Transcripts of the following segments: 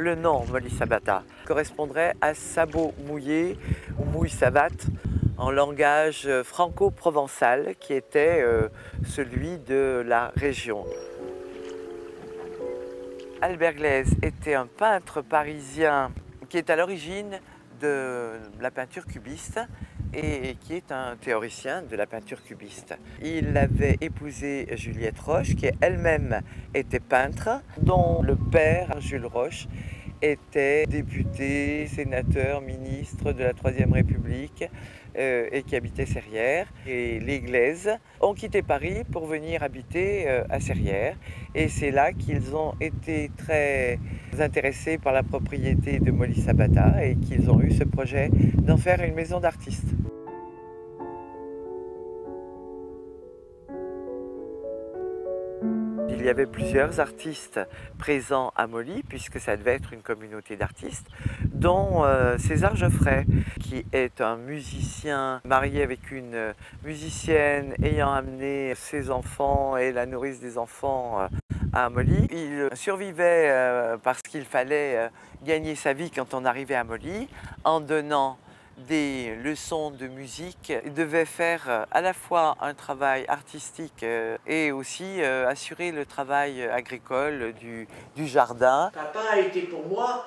Le nom Molly Sabata correspondrait à sabot mouillé ou mouille savate en langage franco-provençal qui était celui de la région. Albert Glaise était un peintre parisien qui est à l'origine de la peinture cubiste et qui est un théoricien de la peinture cubiste. Il avait épousé Juliette Roche, qui elle-même était peintre, dont le père, Jules Roche, était député, sénateur, ministre de la Troisième République et qui habitait Serrières. Et les Glaise ont quitté Paris pour venir habiter à Serrières. Et c'est là qu'ils ont été très intéressés par la propriété de Molly Sabata et qu'ils ont eu ce projet d'en faire une maison d'artistes. Il y avait plusieurs artistes présents à Molly, puisque ça devait être une communauté d'artistes, dont César Geoffrey, qui est un musicien marié avec une musicienne ayant amené ses enfants et la nourrice des enfants à Molly. Il survivait parce qu'il fallait gagner sa vie quand on arrivait à Molly en donnant des leçons de musique. Il devait faire à la fois un travail artistique et aussi assurer le travail agricole du jardin. Papa a été pour moi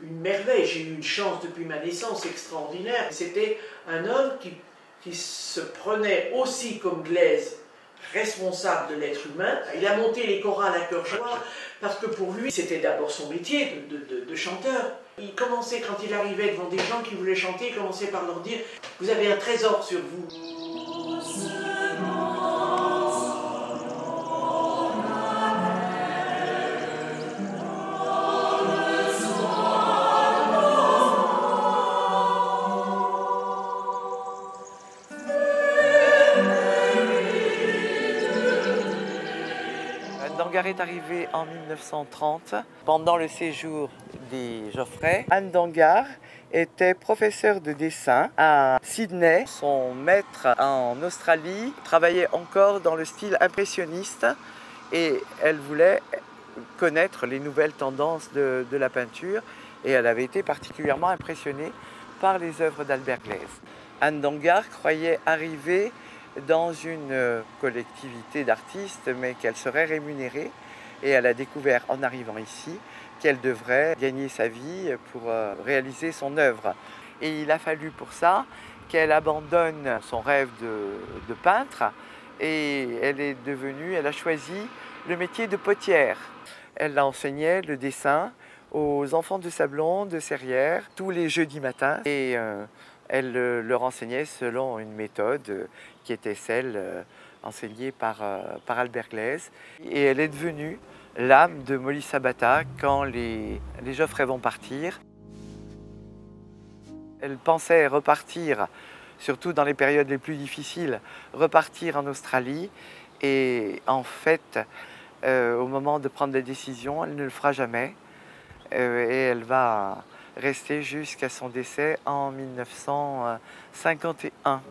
une merveille. J'ai eu une chance depuis ma naissance extraordinaire. C'était un homme qui se prenait aussi comme Glaise responsable de l'être humain. Il a monté les chorales à cœur joie parce que pour lui, c'était d'abord son métier de chanteur. Il commençait, quand il arrivait devant des gens qui voulaient chanter, il commençait par leur dire « Vous avez un trésor sur vous ». Anne Dangar est arrivée en 1930 pendant le séjour des Geoffrey. Anne Dangar était professeure de dessin à Sydney. Son maître en Australie travaillait encore dans le style impressionniste et elle voulait connaître les nouvelles tendances de la peinture et elle avait été particulièrement impressionnée par les œuvres d'Albert Glaise. Anne Dangar croyait arriver dans une collectivité d'artistes, mais qu'elle serait rémunérée. Et elle a découvert en arrivant ici qu'elle devrait gagner sa vie pour réaliser son œuvre. Et il a fallu pour ça qu'elle abandonne son rêve de peintre et elle a choisi le métier de potière. Elle enseignait le dessin aux enfants de Sablons, de Serrières, tous les jeudis matins. Et elle leur enseignait selon une méthode qui était celle enseignée par Albert Glaise. Et elle est devenue l'âme de Molly Sabata quand les Geoffrey vont partir. Elle pensait repartir, surtout dans les périodes les plus difficiles, repartir en Australie. Et en fait, au moment de prendre la décision, elle ne le fera jamais. Et elle va rester jusqu'à son décès en 1951.